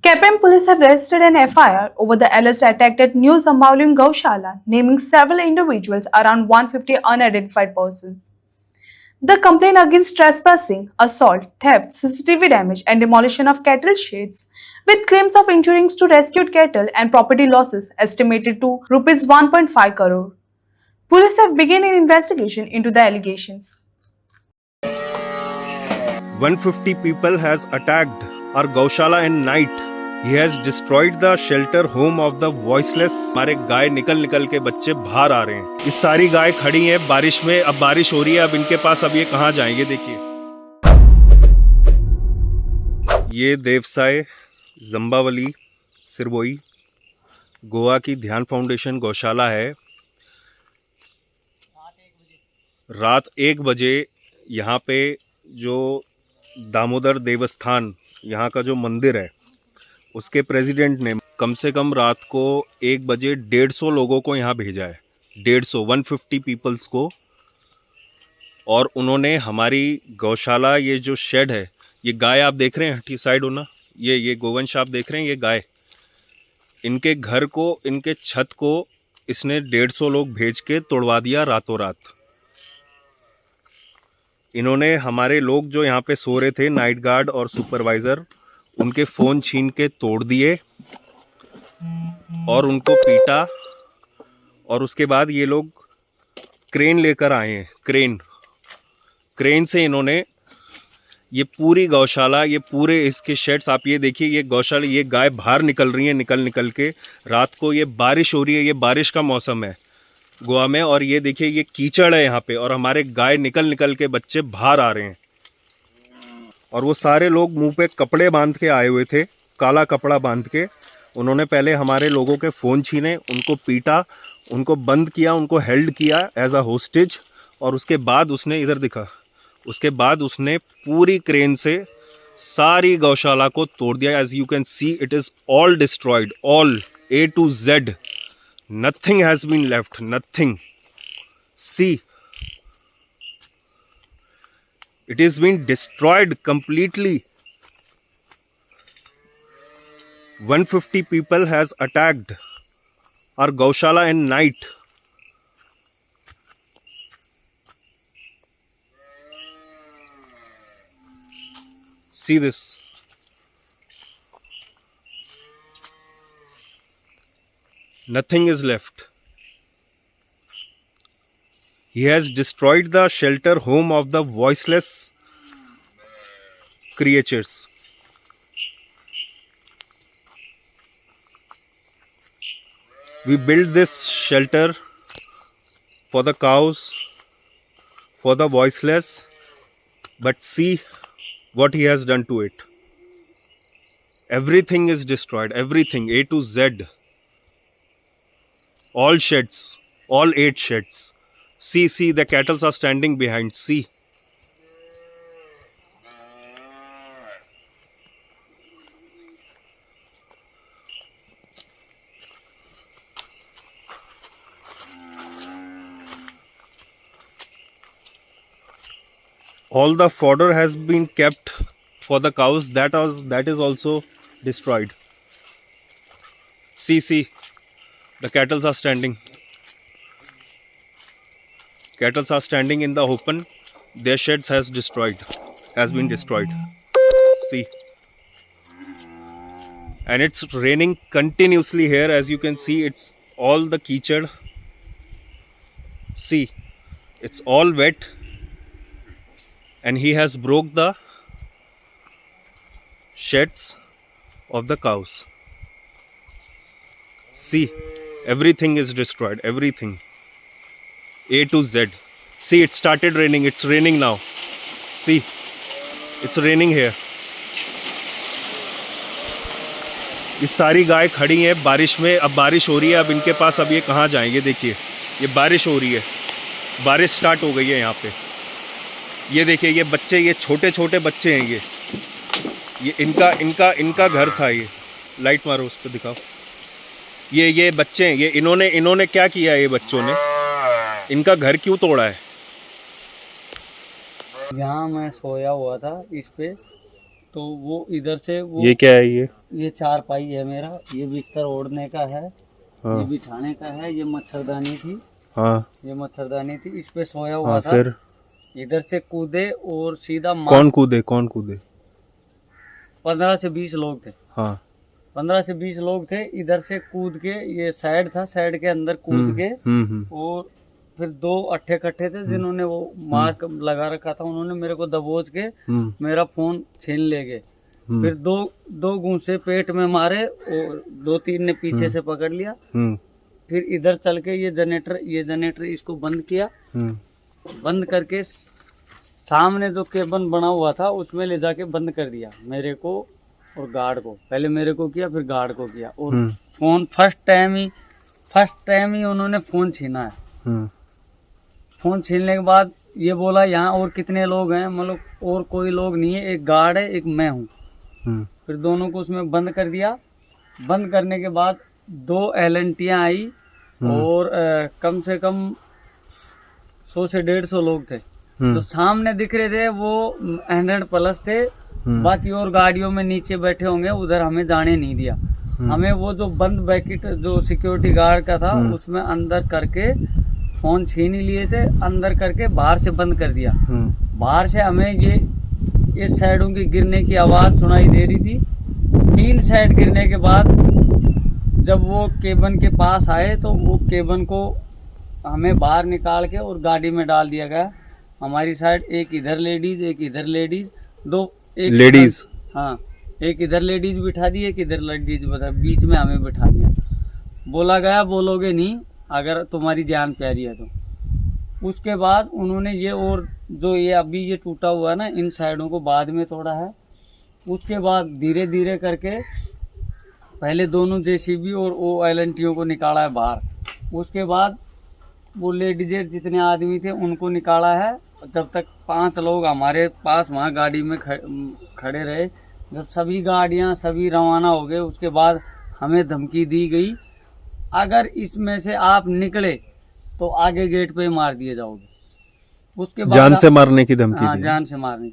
KPM police have registered an FIR over the alleged attack at New Zambaulim Gaushala, naming several individuals, around 150 unidentified persons. The complaint against trespassing, assault, theft, CCTV damage, and demolition of cattle sheds, with claims of injuries to rescued cattle and property losses estimated to Rs 1.5 crore. Police have begun an investigation into the allegations. 150 people has attacked our Gaushala in night. He has destroyed the shelter home of the voiceless. हमारे गाय निकल के बच्चे बाहर आ रहे हैं। इस सारी गाय खड़ी हैं बारिश में। अब बारिश हो रही है, अब इनके पास अब ये कहाँ जाएंगे? देखिए, ये देवसाय जंबावली सिरबोई गोवा की ध्यान फाउंडेशन गौशाला है। रात 1 बजे यहाँ पे जो दामोदर देवस्थान यहाँ का जो मंदिर है, उसके प्रेसिडेंट ने कम से कम रात को 1 बजे 150 लोगों को यहाँ भेजा है। 150 पीपल्स को। और उन्होंने हमारी गौशाला, ये जो शेड है, ये गाय आप देख रहे हैं हटी साइड होना, ये गोवंश आप देख रहे हैं, ये गाय, इनके घर को, इनके छत को इसने 150 लोग भेज के तोड़वा दिया रातों रात। इन्होंने हमारे लोग जो यहाँ पे सो रहे थे, नाइट गार्ड और सुपरवाइज़र, उनके फ़ोन छीन के तोड़ दिए और उनको पीटा। और उसके बाद ये लोग क्रेन लेकर आए हैं। क्रेन से इन्होंने ये पूरी गौशाला, ये पूरे इसके शेड्स, आप ये देखिए, ये गौशाला, ये गाय बाहर निकल रही है निकल के। रात को ये बारिश हो रही है, ये बारिश का मौसम है गोवा में, और ये देखिए ये कीचड़ है यहाँ पे, और हमारे गाय निकल के बच्चे बाहर आ रहे हैं। और वो सारे लोग मुंह पे कपड़े बांध के आए हुए थे, काला कपड़ा बांध के। उन्होंने पहले हमारे लोगों के फ़ोन छीने, उनको पीटा, उनको बंद किया, उनको हेल्ड किया एज अ होस्टेज। और उसके बाद उसने, इधर दिखा, उसके बाद उसने पूरी क्रेन से सारी गौशाला को तोड़ दिया। As you can see, it is all destroyed, all A to Z. Nothing has been left, nothing. See, it is been destroyed completely. 150 people has attacked our Gaushala in night. See this. Nothing is left. He has destroyed the shelter home of the voiceless creatures. We built this shelter for the cows, for the voiceless, but see what he has done to it. Everything is destroyed, everything, A to Z. All sheds, all 8 sheds. See, the cattle are standing behind. See. All the fodder has been kept for the cows. That is also destroyed. See. The cattle are standing. Cattle are standing in the open. Their sheds has been destroyed. See. And it's raining continuously here. As you can see, it's all the keychad. See, it's all wet. And he has broke the sheds of the cows. See. Everything is destroyed, everything, A to Z. See, it started raining, it's raining now. See, it's raining here. इस सारी गाय खड़ी हैं बारिश में। अब बारिश हो रही है, अब इनके पास अब ये कहाँ जाएंगे? देखिए, ये बारिश हो रही है, बारिश स्टार्ट हो गई है यहाँ पे। ये देखिए, ये बच्चे, ये छोटे बच्चे हैं, ये इनका घर था। ये लाइट मारो, उस पर दिखाओ। ये बच्चे हैं, ये इन्होंने क्या किया? ये बच्चों ने इनका घर क्यों तोड़ा है? यहाँ मैं सोया हुआ था इस पे, तो वो इधर से वो ये क्या है ये चारपाई है मेरा, ये बिस्तर ओढ़ने का है, हाँ ये बिछाने का है, ये मच्छरदानी थी, हाँ ये मच्छरदानी थी, इस पे सोया हुआ हाँ था। फिर इधर से कूदे और सीधा कौन कूदे 15 से 20 लोग थे, हाँ 15 से 20 लोग थे। इधर से कूद के, ये साइड था, साइड के अंदर कूद के, और फिर 2 अट्ठे कट्ठे थे जिन्होंने वो मार्क लगा रखा था, उन्होंने मेरे को दबोच के मेरा फोन छीन ले गए। फिर दो घूंसे पेट में मारे और 2-3 ने पीछे से पकड़ लिया। फिर इधर चल के ये जनरेटर इसको बंद किया, बंद करके सामने जो केबल बना हुआ था उसमें ले जाके बंद कर दिया मेरे को और गार्ड को। पहले मेरे को किया, फिर गार्ड को किया। और फोन फर्स्ट टाइम ही उन्होंने फोन छीना है। फोन छीनने के बाद ये बोला यहाँ और कितने लोग हैं, मतलब और कोई लोग नहीं है, एक गार्ड है, एक मैं हूँ। फिर दोनों को उसमें बंद कर दिया। बंद करने के बाद 2 एलएनटियाँ आई और कम से कम 100 से 150 लोग थे। जो सामने दिख रहे थे वो 100+ थे। बाकी और गाड़ियों में नीचे बैठे होंगे, उधर हमें जाने नहीं दिया। हमें वो जो बंद बैकेट जो सिक्योरिटी गार्ड का था उसमें अंदर करके फोन छीन ही लिए थे, अंदर करके बाहर से बंद कर दिया। बाहर से हमें ये इस साइडों की गिरने की आवाज़ सुनाई दे रही थी। 3 साइड गिरने के बाद जब वो केबन के पास आए तो वो केबन को हमें बाहर निकाल के और गाड़ी में डाल दिया गया। हमारी साइड एक इधर लेडीज, एक इधर लेडीज, एक लेडीज, हाँ, एक इधर लेडीज बिठा दी, एक इधर लेडीज बीच में हमें बिठा दिया। बोला गया बोलोगे नहीं अगर तुम्हारी जान प्यारी है तो। उसके बाद उन्होंने ये और जो ये अभी ये टूटा हुआ है ना, इन साइडों को बाद में तोड़ा है। उसके बाद धीरे धीरे करके पहले दोनों जेसीबी और ओ एलएनटियों को निकाला है बाहर। उसके बाद वो लेडीज जितने आदमी थे उनको निकाला है। जब तक 5 लोग हमारे पास वहाँ गाड़ी में खड़े रहे। जब सभी गाड़ियाँ सभी रवाना हो गए उसके बाद हमें धमकी दी गई, अगर इसमें से आप निकले तो आगे गेट पे मार दिए जाओगे। उसके बाद जान से मारने की धमकी हाँ, दी। जान से मारने की।